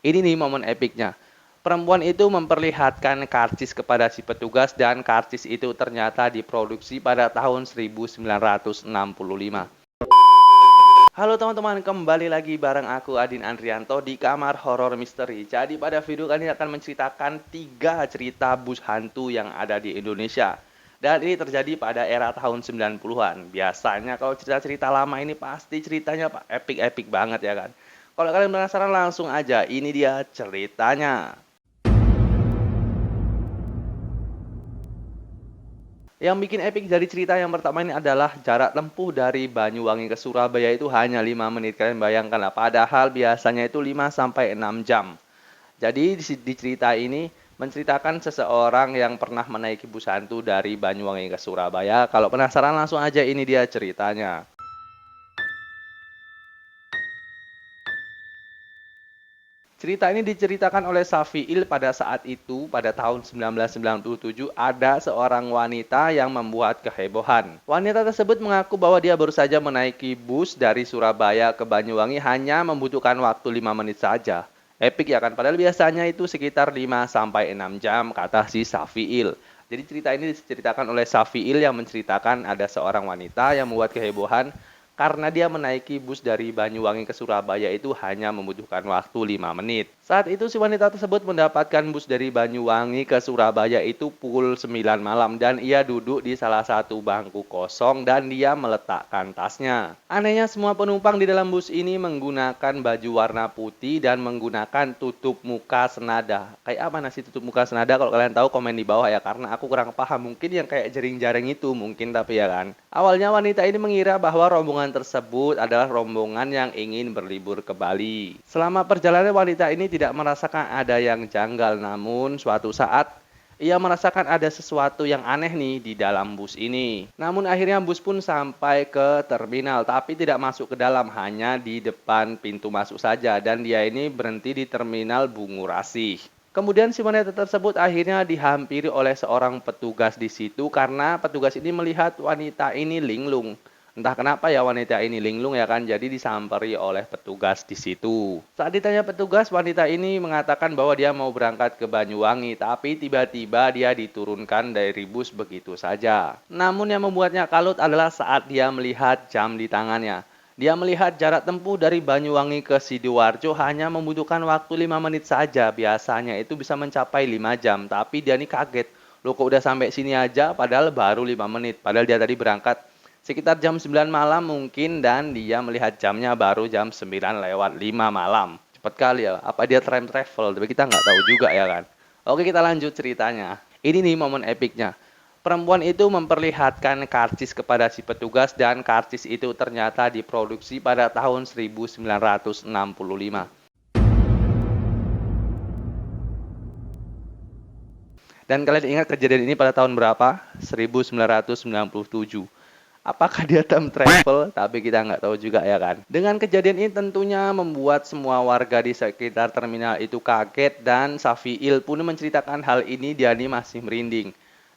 Ini nih momen epiknya. Perempuan itu memperlihatkan karcis kepada si petugas dan karcis itu ternyata diproduksi pada tahun 1965. Halo teman-teman, kembali lagi bareng aku Adin Andrianto di Kamar Horor Misteri. Jadi pada video kali ini akan menceritakan 3 cerita bus hantu yang ada di Indonesia. Dan ini terjadi pada era tahun 90-an. Biasanya kalau cerita-cerita lama ini pasti ceritanya epic-epic banget ya kan. Kalau kalian penasaran langsung aja, ini dia ceritanya. Yang bikin epic dari cerita yang pertama ini adalah jarak tempuh dari Banyuwangi ke Surabaya itu hanya 5 menit. Kalian bayangkan lah, padahal biasanya itu 5 sampai 6 jam. Jadi di cerita ini menceritakan seseorang yang pernah menaiki bus hantu dari Banyuwangi ke Surabaya. Kalau penasaran langsung aja, ini dia ceritanya. Cerita ini diceritakan oleh Safiil pada saat itu, pada tahun 1997, ada seorang wanita yang membuat kehebohan. Wanita tersebut mengaku bahwa dia baru saja menaiki bus dari Surabaya ke Banyuwangi hanya membutuhkan waktu 5 menit saja. Epic ya kan, padahal biasanya itu sekitar 5 sampai 6 jam, kata si Safiil. Jadi cerita ini diceritakan oleh Safiil yang menceritakan ada seorang wanita yang membuat kehebohan karena dia menaiki bus dari Banyuwangi ke Surabaya itu hanya membutuhkan waktu 5 menit. Saat itu si wanita tersebut mendapatkan bus dari Banyuwangi ke Surabaya itu pukul 9 malam dan ia duduk di salah satu bangku kosong dan dia meletakkan tasnya. Anehnya semua penumpang di dalam bus ini menggunakan baju warna putih dan menggunakan tutup muka senada. Kayak apa nasi tutup muka senada? Kalau kalian tahu komen di bawah ya, karena aku kurang paham. Mungkin yang kayak jaring-jaring itu mungkin, tapi ya kan. Awalnya wanita ini mengira bahwa rombongan tersebut adalah rombongan yang ingin berlibur ke Bali. Selama perjalanan wanita ini tidak merasakan ada yang janggal, namun suatu saat ia merasakan ada sesuatu yang aneh nih di dalam bus ini. Namun akhirnya bus pun sampai ke terminal, tapi tidak masuk ke dalam, hanya di depan pintu masuk saja. Dan dia ini berhenti di terminal Bungurasih. Kemudian si wanita tersebut akhirnya dihampiri oleh seorang petugas di situ karena petugas ini melihat wanita ini linglung. Entah kenapa ya wanita ini linglung ya kan, jadi disamperi oleh petugas di situ. Saat ditanya petugas, wanita ini mengatakan bahwa dia mau berangkat ke Banyuwangi, tapi tiba-tiba dia diturunkan dari bus begitu saja. Namun yang membuatnya kalut adalah saat dia melihat jam di tangannya. Dia melihat jarak tempuh dari Banyuwangi ke Sidoarjo hanya membutuhkan waktu 5 menit saja. Biasanya itu bisa mencapai 5 jam, tapi dia ini kaget. Loh kok udah sampai sini aja padahal baru 5 menit. Padahal dia tadi berangkat sekitar jam 9 malam mungkin dan dia melihat jamnya baru jam 9 lewat 5 malam. Cepat kali ya. Apa dia time travel? Tapi kita nggak tahu juga ya kan. Oke, kita lanjut ceritanya. Ini nih momen epiknya. Perempuan itu memperlihatkan karcis kepada si petugas dan karcis itu ternyata diproduksi pada tahun 1965. Dan kalian ingat kejadian ini pada tahun berapa? 1997. Apakah dia time travel? Tapi kita nggak tahu juga ya kan. Dengan kejadian ini tentunya membuat semua warga di sekitar terminal itu kaget dan Safiil pun menceritakan hal ini, dia ini masih merinding.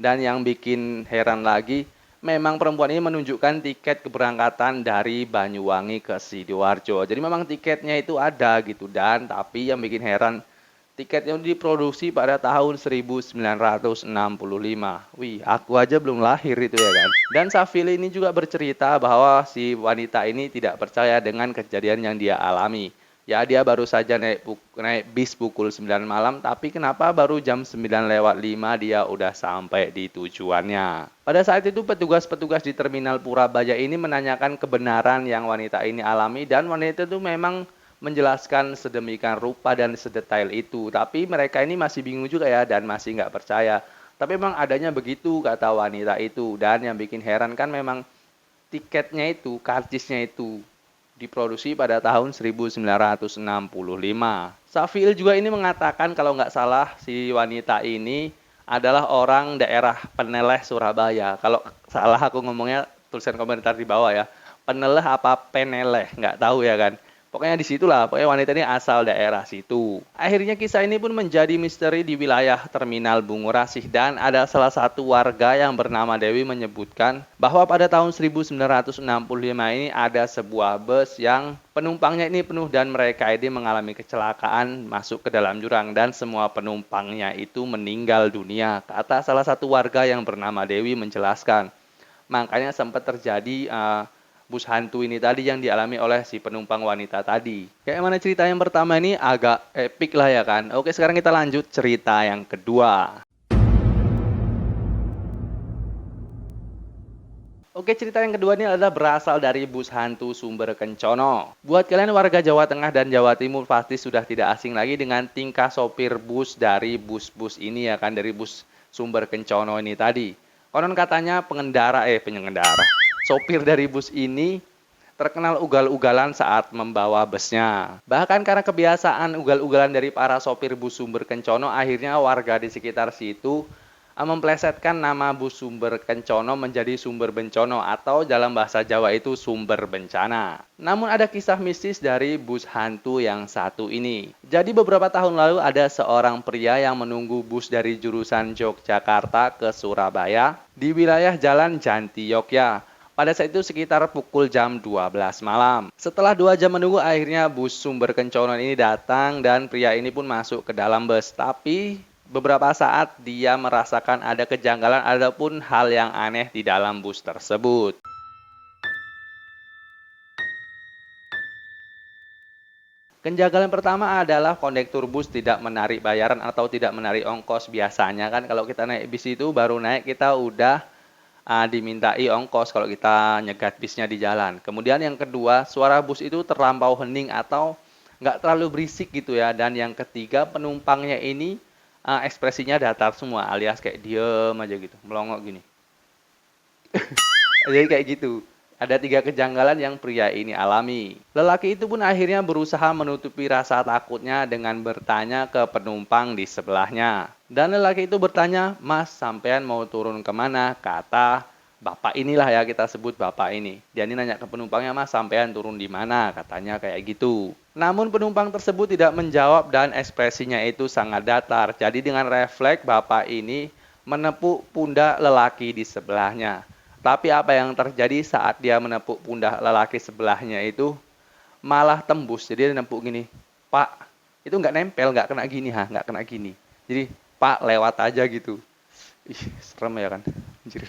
Dan yang bikin heran lagi, memang perempuan ini menunjukkan tiket keberangkatan dari Banyuwangi ke Sidoarjo. Jadi memang tiketnya itu ada gitu, dan tapi yang bikin heran, tiketnya diproduksi pada tahun 1965. Wih, aku aja belum lahir itu ya kan. Dan Safili ini juga bercerita bahwa si wanita ini tidak percaya dengan kejadian yang dia alami. Ya, dia baru saja naik bis pukul 9 malam, tapi kenapa baru jam 9 lewat 5 dia udah sampai di tujuannya. Pada saat itu petugas-petugas di Terminal Purabaya ini menanyakan kebenaran yang wanita ini alami, dan wanita itu memang menjelaskan sedemikian rupa dan sedetail itu. Tapi mereka ini masih bingung juga ya dan masih nggak percaya. Tapi memang adanya begitu kata wanita itu. Dan yang bikin heran kan memang tiketnya itu, karcisnya itu diproduksi pada tahun 1965. Safil juga ini mengatakan kalau nggak salah si wanita ini adalah orang daerah Peneleh, Surabaya. Kalau salah aku ngomongnya tulisan komentar di bawah ya. Peneleh apa Peneleh, nggak tahu ya kan. Pokoknya disitulah, pokoknya wanita ini asal daerah situ. Akhirnya kisah ini pun menjadi misteri di wilayah Terminal Bungurasih dan ada salah satu warga yang bernama Dewi menyebutkan bahwa pada tahun 1965 ini ada sebuah bus yang penumpangnya ini penuh dan mereka ini mengalami kecelakaan masuk ke dalam jurang dan semua penumpangnya itu meninggal dunia. Kata salah satu warga yang bernama Dewi menjelaskan. Makanya sempat terjadi bus hantu ini tadi yang dialami oleh si penumpang wanita tadi. Kayak mana cerita yang pertama ini agak epic lah ya kan. Oke, sekarang kita lanjut cerita yang kedua. Oke, cerita yang kedua ini adalah berasal dari bus hantu Sumber Kencono. Buat kalian warga Jawa Tengah dan Jawa Timur pasti sudah tidak asing lagi dengan tingkah sopir bus dari bus-bus ini ya kan, dari bus Sumber Kencono ini tadi. Konon katanya pengendara, sopir dari bus ini terkenal ugal-ugalan saat membawa busnya. Bahkan karena kebiasaan ugal-ugalan dari para sopir bus Sumber Kencono, akhirnya warga di sekitar situ memplesetkan nama bus Sumber Kencono menjadi Sumber Bencono atau dalam bahasa Jawa itu Sumber Bencana. Namun ada kisah mistis dari bus hantu yang satu ini. Jadi beberapa tahun lalu ada seorang pria yang menunggu bus dari jurusan Yogyakarta ke Surabaya di wilayah Jalan Janti Yogya. Pada saat itu sekitar pukul jam 12 malam. Setelah 2 jam menunggu, akhirnya bus Sumber Kencono ini datang dan pria ini pun masuk ke dalam bus. Tapi beberapa saat dia merasakan ada kejanggalan ataupun hal yang aneh di dalam bus tersebut. Kejanggalan pertama adalah kondektur bus tidak menarik bayaran atau tidak menarik ongkos. Biasanya kan kalau kita naik bis itu baru naik kita udah dimintai ongkos kalau kita nyegat bisnya di jalan. Kemudian yang kedua, suara bus itu terlampau hening atau nggak terlalu berisik gitu ya. Dan yang ketiga, penumpangnya ini ekspresinya datar semua alias kayak diem aja gitu, melongok gini. Jadi kayak gitu. Ada 3 kejanggalan yang pria ini alami. Lelaki itu pun akhirnya berusaha menutupi rasa takutnya dengan bertanya ke penumpang di sebelahnya. Dan lelaki itu bertanya, "Mas, sampean mau turun kemana?" Kata bapak inilah ya, kita sebut bapak ini. Dia ini nanya ke penumpangnya, "Mas, sampean turun di mana?" Katanya kayak gitu. Namun penumpang tersebut tidak menjawab dan ekspresinya itu sangat datar. Jadi dengan refleks bapak ini menepuk pundak lelaki di sebelahnya. Tapi apa yang terjadi saat dia menepuk pundak lelaki sebelahnya itu malah tembus. Jadi dia nempuk gini, "Pak," itu nggak nempel, nggak kena gini, nggak kena gini. Jadi, "Pak, lewat aja," gitu. Ih, serem ya kan. Anjir.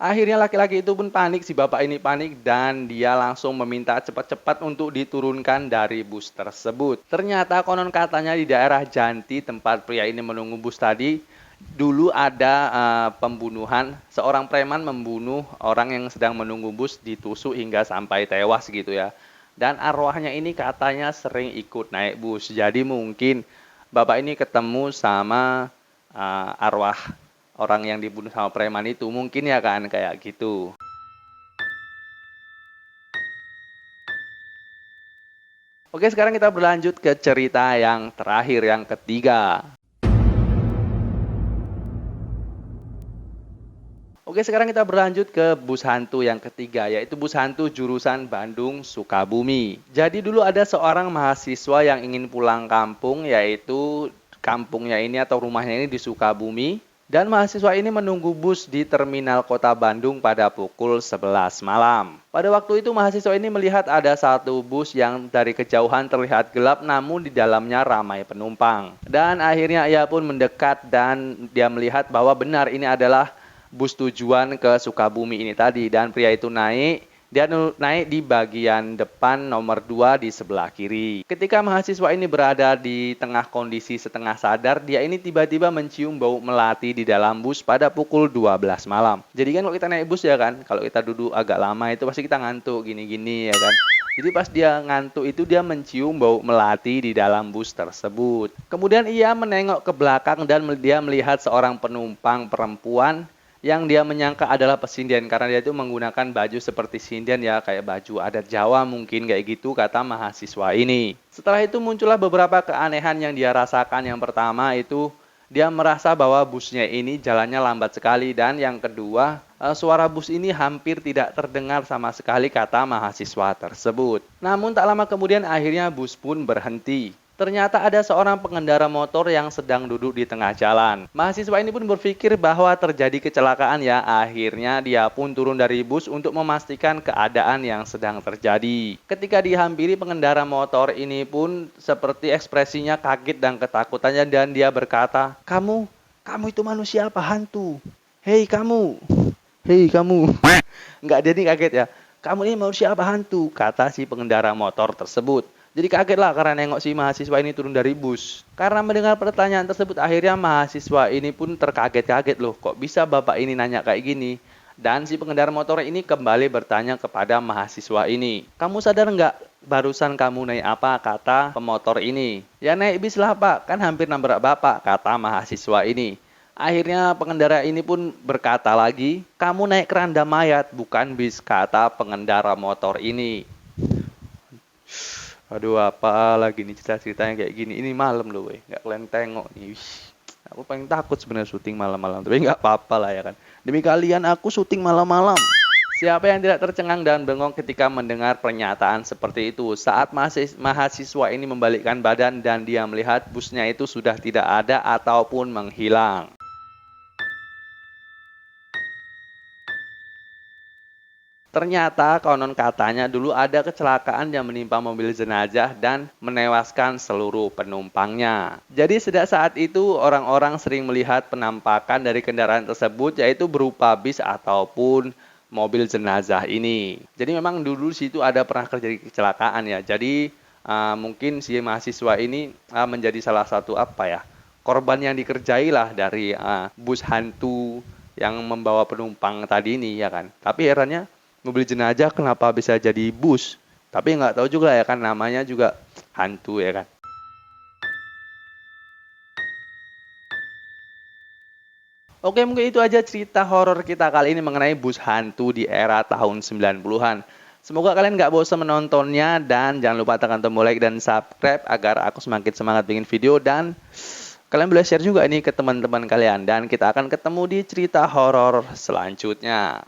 Akhirnya laki-laki itu pun panik, si bapak ini panik dan dia langsung meminta cepat-cepat untuk diturunkan dari bus tersebut. Ternyata konon katanya di daerah Janti tempat pria ini menunggu bus tadi, dulu ada pembunuhan, seorang preman membunuh orang yang sedang menunggu bus, ditusuk hingga sampai tewas gitu ya. Dan arwahnya ini katanya sering ikut naik bus. Jadi mungkin bapak ini ketemu sama arwah orang yang dibunuh sama preman itu. Mungkin ya kan kayak gitu. Oke, sekarang kita berlanjut ke cerita yang terakhir, yang ketiga. Oke, sekarang kita berlanjut ke bus hantu yang ketiga, yaitu bus hantu jurusan Bandung Sukabumi. Jadi dulu ada seorang mahasiswa yang ingin pulang kampung, yaitu kampungnya ini atau rumahnya ini di Sukabumi. Dan mahasiswa ini menunggu bus di terminal kota Bandung pada pukul 11 malam. Pada waktu itu mahasiswa ini melihat ada satu bus yang dari kejauhan terlihat gelap namun di dalamnya ramai penumpang. Dan akhirnya ia pun mendekat dan dia melihat bahwa benar ini adalah bus tujuan ke Sukabumi ini tadi. Dan pria itu naik, dia naik di bagian depan nomor 2 di sebelah kiri. Ketika mahasiswa ini berada di tengah kondisi setengah sadar, dia ini tiba-tiba mencium bau melati di dalam bus pada pukul 12 malam. Jadi kan kalau kita naik bus ya kan, kalau kita duduk agak lama itu pasti kita ngantuk gini-gini ya kan. Jadi pas dia ngantuk itu dia mencium bau melati di dalam bus tersebut. Kemudian ia menengok ke belakang dan dia melihat seorang penumpang perempuan yang dia menyangka adalah pesindian karena dia itu menggunakan baju seperti sindian ya, kayak baju adat Jawa mungkin kayak gitu kata mahasiswa ini. Setelah itu muncullah beberapa keanehan yang dia rasakan. Yang pertama itu dia merasa bahwa busnya ini jalannya lambat sekali dan yang kedua Suara bus ini hampir tidak terdengar sama sekali, kata mahasiswa tersebut. Namun tak lama kemudian akhirnya bus pun berhenti. Ternyata ada seorang pengendara motor yang sedang duduk di tengah jalan. Mahasiswa ini pun berpikir bahwa terjadi kecelakaan ya. Akhirnya dia pun turun dari bus untuk memastikan keadaan yang sedang terjadi. Ketika dihampiri, pengendara motor ini pun seperti ekspresinya kaget dan ketakutannya, dan dia berkata, kamu itu manusia apa hantu? Hei kamu. Nggak, dia ini kaget ya. Kamu ini manusia apa hantu? Kata si pengendara motor tersebut. Jadi kaget lah karena nengok si mahasiswa ini turun dari bus. Karena mendengar pertanyaan tersebut, akhirnya mahasiswa ini pun terkaget-kaget, loh kok bisa bapak ini nanya kayak gini. Dan si pengendara motor ini kembali bertanya kepada mahasiswa ini, kamu sadar nggak barusan kamu naik apa? Kata pemotor ini. Ya naik bis lah pak, kan hampir nabrak bapak, kata mahasiswa ini. Akhirnya pengendara ini pun berkata lagi, kamu naik keranda mayat bukan bis, kata pengendara motor ini. Aduh, apa lagi nih cerita-ceritanya kayak gini. Ini malam loh weh, nggak kalian tengok nih. Aku paling takut sebenarnya syuting malam-malam, tapi nggak apa-apa lah ya kan. Demi kalian aku syuting malam-malam. Siapa yang tidak tercengang dan bengong ketika mendengar pernyataan seperti itu? Saat mahasiswa ini membalikkan badan dan dia melihat busnya itu sudah tidak ada ataupun menghilang. Ternyata konon katanya dulu ada kecelakaan yang menimpa mobil jenazah dan menewaskan seluruh penumpangnya. Jadi sejak saat itu orang-orang sering melihat penampakan dari kendaraan tersebut, yaitu berupa bis ataupun mobil jenazah ini. Jadi memang dulu situ ada pernah terjadi kecelakaan ya. Jadi mungkin si mahasiswa ini menjadi salah satu korban yang dikerjai lah dari bus hantu yang membawa penumpang tadi ini ya kan. Tapi herannya mobil jenazah kenapa bisa jadi bus? Tapi nggak tahu juga ya kan, namanya juga hantu ya kan. Oke, mungkin itu aja cerita horor kita kali ini mengenai bus hantu di era tahun 90-an. Semoga kalian nggak bosan menontonnya, dan jangan lupa tekan tombol like dan subscribe agar aku semakin semangat bikin video, dan kalian boleh share juga ini ke teman-teman kalian, dan kita akan ketemu di cerita horor selanjutnya.